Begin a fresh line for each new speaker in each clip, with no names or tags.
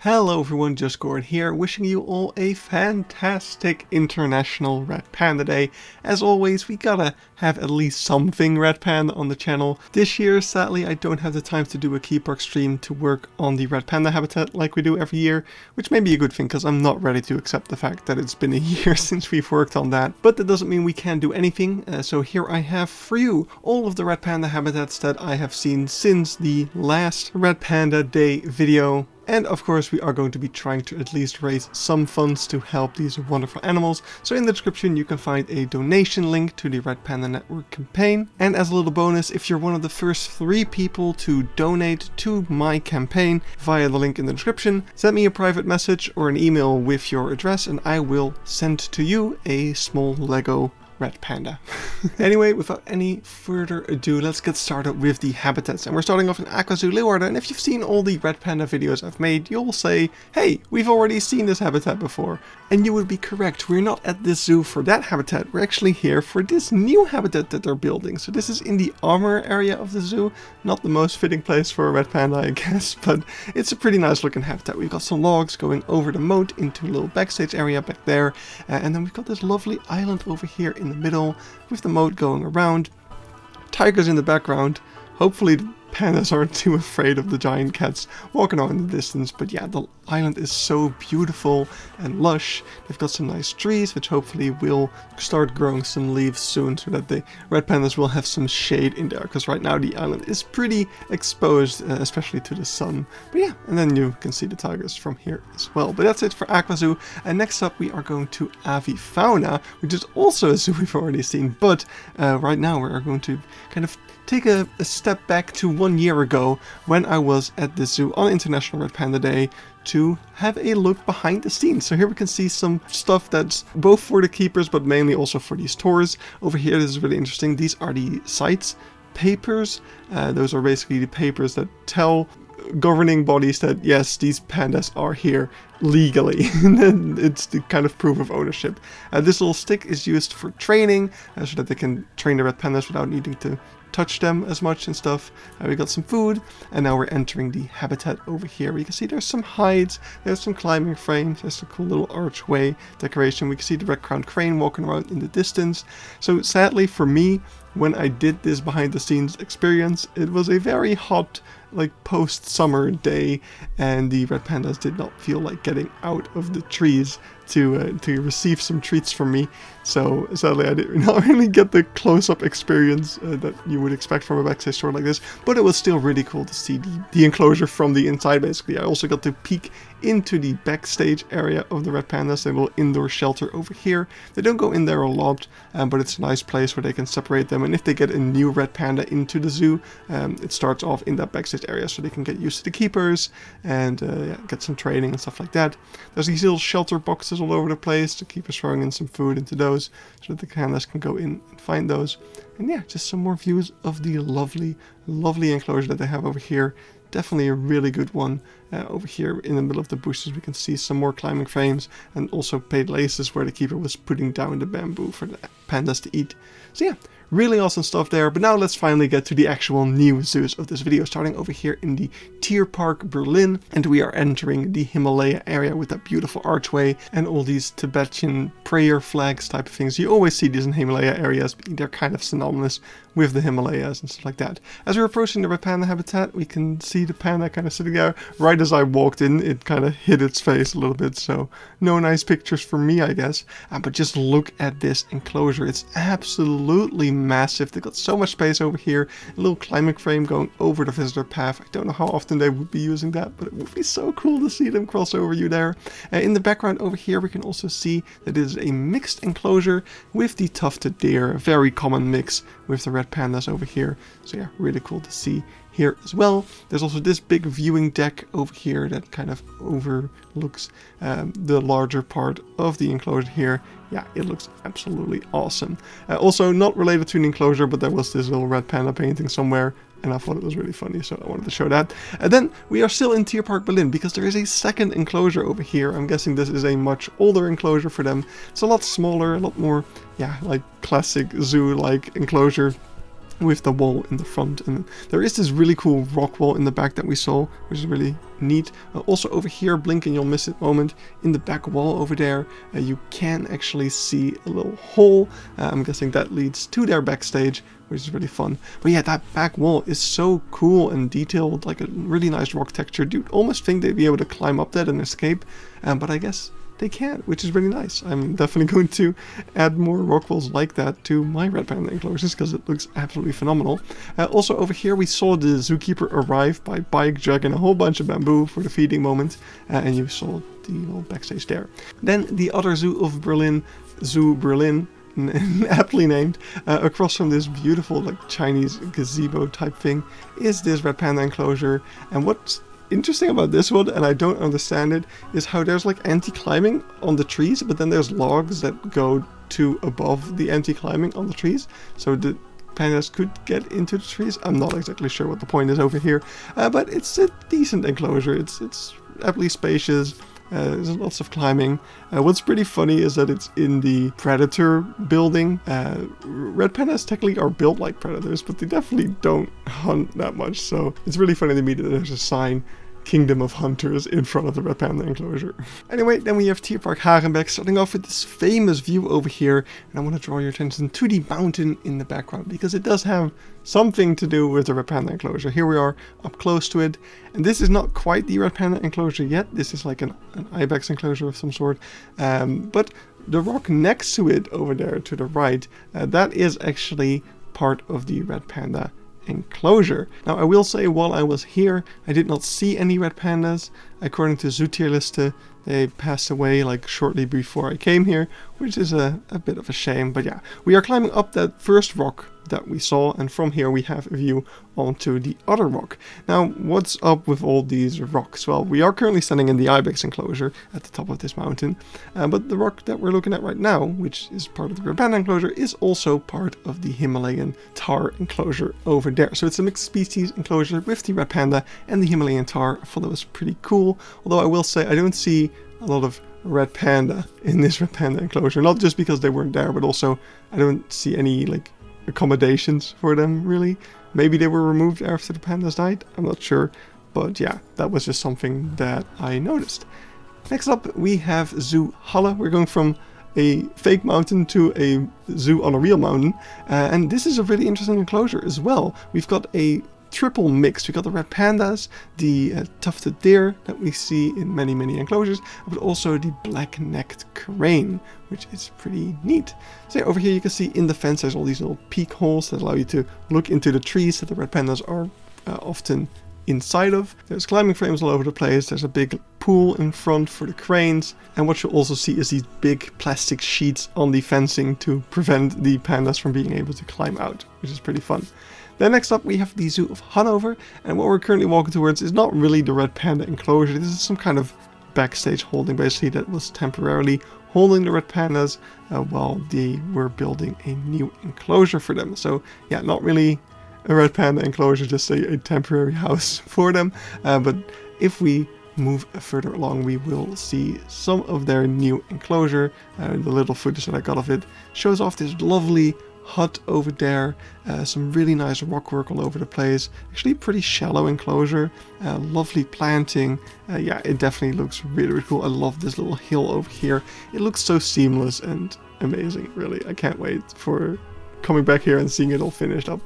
Hello everyone, Just Gord here, wishing you all a fantastic International Red Panda Day. As always, we gotta have at least something Red Panda on the channel. This year, sadly, I don't have the time to do a Tierpark stream to work on the Red Panda habitat like we do every year, which may be a good thing because I'm not ready to accept the fact that it's been a year since we've worked on that. But that doesn't mean we can't do anything, so here I have for you all of the Red Panda habitats that I have seen since the last Red Panda Day video. And of course we are going to be trying to at least raise some funds to help these wonderful animals. So in the description you can find a donation link to the Red Panda Network campaign. And as a little bonus, if you're one of the first 3 people to donate to my campaign via the link in the description, send me a private message or an email with your address and I will send to you a small Lego Red Panda. Anyway, without any further ado, let's get started with the habitats. And we're starting off in AquaZoo Leeuwarden. And if you've seen all the Red Panda videos I've made, you'll say, hey, we've already seen this habitat before. And you would be correct. We're not at this zoo for that habitat. We're actually here for this new habitat that they're building. So this is in the armor area of the zoo. Not the most fitting place for a Red Panda, I guess, but it's a pretty nice looking habitat. We've got some logs going over the moat into a little backstage area back there. And then we've got this lovely island over here in the middle with the moat going around, tigers in the background. Hopefully the pandas aren't too afraid of the giant cats walking on in the distance, but yeah, the island is so beautiful and lush. They've got some nice trees which hopefully will start growing some leaves soon so that the red pandas will have some shade in there, because right now the island is pretty exposed, especially to the sun. But yeah, and then you can see the tigers from here as well. But that's it for AquaZoo, and next up we are going to Avifauna, which is also a zoo we've already seen, but right now we are going to kind of take a step back to 1 year ago when I was at the zoo on International Red Panda Day to have a look behind the scenes. So here we can see some stuff that's both for the keepers but mainly also for these tours. Over here, this is really interesting. These are the sites papers. Those are basically the papers that tell governing bodies that yes, these pandas are here legally. It's the kind of proof of ownership. This little stick is used for training so that they can train the red pandas without needing to touch them as much and stuff. We got some food, and now we're entering the habitat over here. You can see there's some hides, there's some climbing frames, there's a cool little archway decoration. We can see the red crowned crane walking around in the distance. So sadly for me, when I did this behind the scenes experience, it was a very hot, like post-summer day, and the red pandas did not feel like getting out of the trees to receive some treats from me. So sadly I did not really get the close-up experience that you would expect from a backstage tour like this, but it was still really cool to see the enclosure from the inside. Basically, I also got to peek into the backstage area of the red pandas, a little indoor shelter over here. They don't go in there a lot, but it's a nice place where they can separate them, and if they get a new red panda into the zoo, it starts off in that backstage area so they can get used to the keepers and yeah, get some training and stuff like that. There's these little shelter boxes all over the place. The keepers throwing in some food into those so that the pandas can go in and find those. And yeah, just some more views of the lovely enclosure that they have over here. Definitely a really good one. Over here in the middle of the bushes we can see some more climbing frames and also paid laces where the keeper was putting down the bamboo for the pandas to eat. So yeah, really awesome stuff there. But now let's finally get to the actual new zoos of this video, starting over here in the Tierpark Berlin, and we are entering the Himalaya area with that beautiful archway and all these Tibetan prayer flags type of things. You always see these in Himalaya areas, but they're kind of synonymous with the Himalayas and stuff like that. As we're approaching the red panda habitat, we can see the panda kind of sitting there. Right as I walked in, it kind of hid its face a little bit, so no nice pictures for me, I guess. But just look at this enclosure. It's absolutely massive. They've got so much space over here. A little climbing frame going over the visitor path. I don't know how often they would be using that, but it would be so cool to see them cross over you there. In the background over here, we can also see that it is a mixed enclosure with the tufted deer, a very common mix with the red pandas over here. So yeah, really cool to see here as well. There's also this big viewing deck over here that kind of overlooks the larger part of the enclosure here. Yeah, it looks absolutely awesome. Also not related to an enclosure, but there was this little red panda painting somewhere, and I thought it was really funny, so I wanted to show that. And then we are still in Tierpark Berlin because there is a second enclosure over here. I'm guessing this is a much older enclosure for them. It's a lot smaller, a lot more, yeah, like classic zoo-like enclosure. with the wall in the front. And there is this really cool rock wall in the back that we saw, which is really neat. Also over here, blink and you'll miss it moment, in the back wall over there, you can actually see a little hole. I'm guessing that leads to their backstage, which is really fun. But yeah, that back wall is so cool and detailed, like a really nice rock texture. You'd almost think they'd be able to climb up that and escape, but I guess they can't, which is really nice. I'm definitely going to add more rock walls like that to my red panda enclosures because it looks absolutely phenomenal. Also over here we saw the zookeeper arrive by bike dragging a whole bunch of bamboo for the feeding moment, and you saw the little backstage there. Then the other zoo of Berlin, Zoo Berlin, aptly named, across from this beautiful like Chinese gazebo type thing, is this red panda enclosure. And what's interesting about this one, and I don't understand it, is how there's like anti-climbing on the trees, but then there's logs that go to above the anti-climbing on the trees, so the pandas could get into the trees. I'm not exactly sure what the point is over here, but it's a decent enclosure. It's aptly spacious. There's lots of climbing. What's pretty funny is that it's in the predator building. Red pandas technically are built like predators, but they definitely don't hunt that much. So it's really funny to me that there's a sign, Kingdom of Hunters, in front of the red panda enclosure. Anyway, then we have Tierpark Hagenbeck, starting off with this famous view over here. And I want to draw your attention to the mountain in the background, because it does have something to do with the red panda enclosure. Here we are up close to it, and this is not quite the red panda enclosure yet. This is like an ibex enclosure of some sort, but the rock next to it over there to the right, that is actually part of the red panda enclosure. Now I will say, while I was here, I did not see any red pandas. According to Zootierliste, they passed away like shortly before I came here, which is a bit of a shame. But yeah, we are climbing up that first rock that we saw, and from here we have a view onto the other rock. Now, what's up with all these rocks? Well, we are currently standing in the ibex enclosure at the top of this mountain, but the rock that we're looking at right now, which is part of the red panda enclosure, is also part of the Himalayan tar enclosure over there. So it's a mixed species enclosure with the red panda and the Himalayan tar. I thought that was pretty cool, although I will say I don't see a lot of red panda in this red panda enclosure, not just because they weren't there, but also I don't see any like accommodations for them really. Maybe they were removed after the pandas died, I'm not sure, but yeah, that was just something that I noticed. Next up we have Zoo Halle. We're going from a fake mountain to a zoo on a real mountain, and this is a really interesting enclosure as well. We've got a triple mix. We got the red pandas, the tufted deer that we see in many enclosures, but also the black-necked crane, which is pretty neat. So yeah, over here you can see in the fence there's all these little peek holes that allow you to look into the trees that the red pandas are often inside of. There's climbing frames all over the place. There's a big pool in front for the cranes, and what you'll also see is these big plastic sheets on the fencing to prevent the pandas from being able to climb out, which is pretty fun. Then next up we have the Zoo of Hannover, and what we're currently walking towards is not really the red panda enclosure. This is some kind of backstage holding basically that was temporarily holding the red pandas while they were building a new enclosure for them. So yeah, not really a red panda enclosure, just a temporary house for them. But if we move further along, we will see some of their new enclosure. The little footage that I got of it shows off this lovely hut over there, some really nice rock work all over the place, actually pretty shallow enclosure, lovely planting. Yeah, it definitely looks really cool. I love this little hill over here. It looks so seamless and amazing, really. I can't wait for coming back here and seeing it all finished up.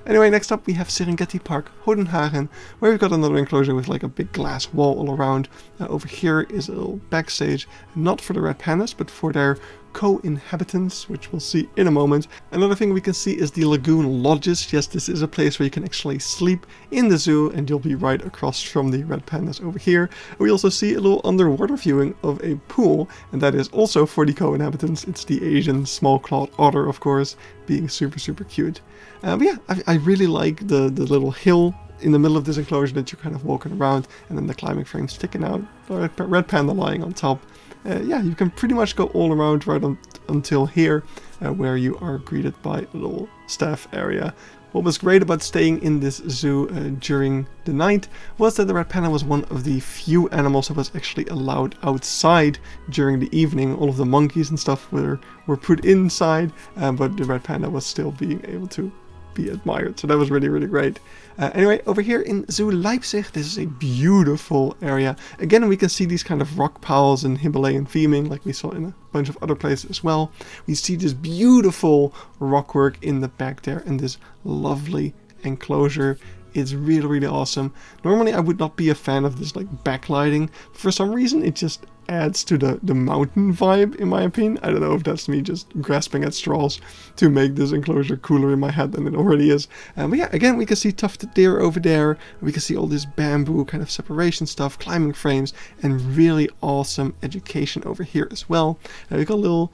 Anyway, next up we have Serengeti-park Hodenhagen, where we've got another enclosure with like a big glass wall all around. Over here is a little backstage, not for the red pandas, but for their co-inhabitants, which we'll see in a moment. Another thing we can see is the lagoon lodges. Yes, this is a place where you can actually sleep in the zoo, and you'll be right across from the red pandas over here. We also see a little underwater viewing of a pool, and that is also for the co-inhabitants. It's the Asian small-clawed otter, of course, being super cute. But yeah, I really like the little hill in the middle of this enclosure that you're kind of walking around, and then the climbing frame sticking out, red panda lying on top. Yeah, you can pretty much go all around right until here, where you are greeted by a little staff area. What was great about staying in this zoo during the night was that the red panda was one of the few animals that was actually allowed outside during the evening. All of the monkeys and stuff were put inside, but the red panda was still being able to be admired. So that was really, really great. Anyway, over here in Zoo Leipzig, this is a beautiful area. Again, we can see these kind of rock piles and Himalayan theming like we saw in a bunch of other places as well. We see this beautiful rockwork in the back there and this lovely enclosure. It's really, really awesome. Normally I would not be a fan of this like backlighting. For some reason it just adds to the mountain vibe, in my opinion. I don't know if that's me just grasping at straws to make this enclosure cooler in my head than it already is. But yeah, again, we can see tufted deer over there. We can see all this bamboo kind of separation stuff, climbing frames, and really awesome education over here as well. We've got a little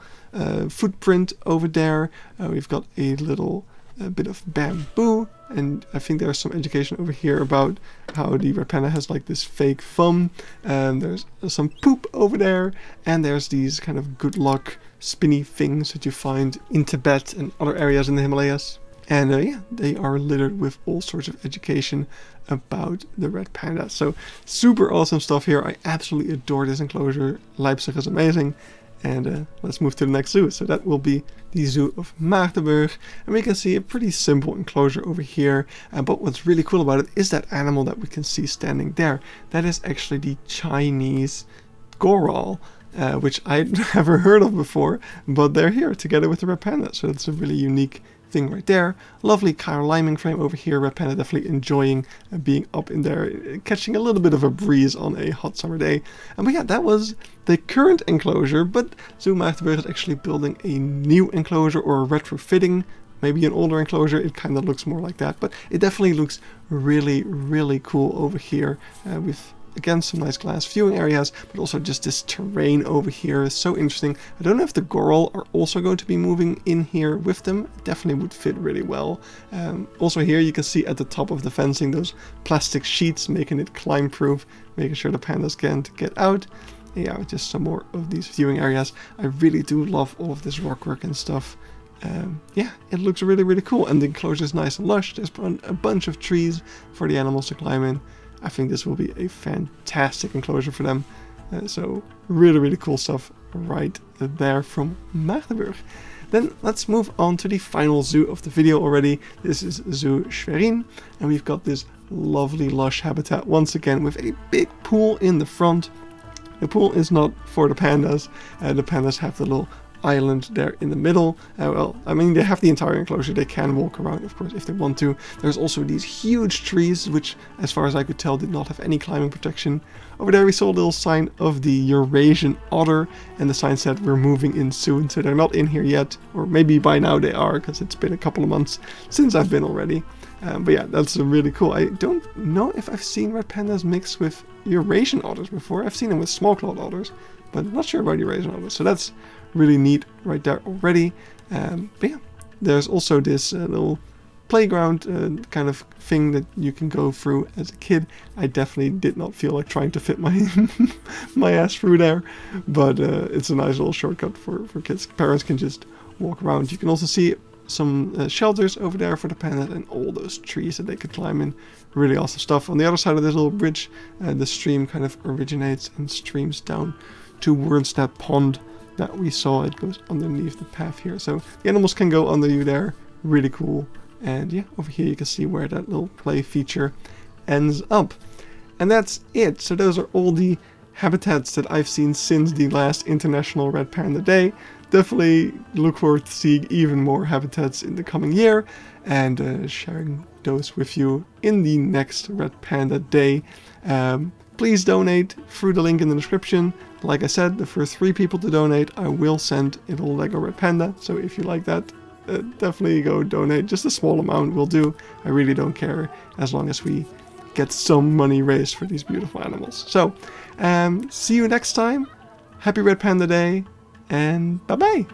footprint over there. We've got a little bit of bamboo, and I think there's some education over here about how the red panda has like this fake thumb, and there's some poop over there, and there's these kind of good luck spinny things that you find in Tibet and other areas in the Himalayas. And yeah, they are littered with all sorts of education about the red panda. So super awesome stuff here. I absolutely adore this enclosure. Leipzig is amazing. And let's move to the next zoo. So that will be the zoo of Magdeburg. And we can see a pretty simple enclosure over here. But what's really cool about it is that animal that we can see standing there. That is actually the Chinese goral, which I'd never heard of before. But they're here together with the red panda. So that's a really unique thing right there. Lovely climbing frame over here. Red panda definitely enjoying being up in there, catching a little bit of a breeze on a hot summer day. And but yeah, that was the current enclosure, but Zoo Magdeburg is actually building a new enclosure, or a retrofitting, maybe an older enclosure. It kind of looks more like that, but it definitely looks really, really cool over here with again some nice glass viewing areas, but also just this terrain over here is so interesting. I don't know if the goral are also going to be moving in here with them. It definitely would fit really well. Also here you can see at the top of the fencing those plastic sheets, making it climb proof, making sure the pandas can't get out. Yeah, just some more of these viewing areas. I really do love all of this rockwork and stuff. Yeah, it looks really, really cool, and the enclosure is nice and lush. There's a bunch of trees for the animals to climb in. I think this will be a fantastic enclosure for them. So really, really cool stuff right there from Magdeburg. Then let's move on to the final zoo of the video already. This is Zoo Schwerin, and we've got this lovely lush habitat once again with a big pool in the front. The pool is not for the pandas. The pandas have the little island there in the middle. Well, I mean, they have the entire enclosure. They can walk around, of course, if they want to. There's also these huge trees, which, as far as I could tell, did not have any climbing protection. Over there we saw a little sign of the Eurasian otter, and the sign said we're moving in soon, so they're not in here yet, or maybe by now they are, because it's been a couple of months since I've been already. But yeah, that's really cool. I don't know if I've seen red pandas mixed with Eurasian otters before. I've seen them with small-clawed otters, but I'm not sure about Eurasian otters, so that's really neat right there already. But yeah, there's also this little playground kind of thing that you can go through as a kid. I definitely did not feel like trying to fit my my ass through there, but it's a nice little shortcut for kids. Parents can just walk around. You can also see some shelters over there for the pandas and all those trees that they could climb in. Really awesome stuff. On the other side of this little bridge, the stream kind of originates and streams down towards that pond that we saw. It goes underneath the path here, so the animals can go under you there. Really cool. And yeah, over here you can see where that little play feature ends up. And that's it. So those are all the habitats that I've seen since the last International Red Panda Day. Definitely look forward to seeing even more habitats in the coming year, and sharing those with you in the next Red Panda Day. Please donate through the link in the description. Like I said, the first 3 people to donate, I will send a little Lego Red Panda. So if you like that, definitely go donate. Just a small amount will do. I really don't care, as long as we get some money raised for these beautiful animals. So, see you next time. Happy Red Panda Day, and bye-bye.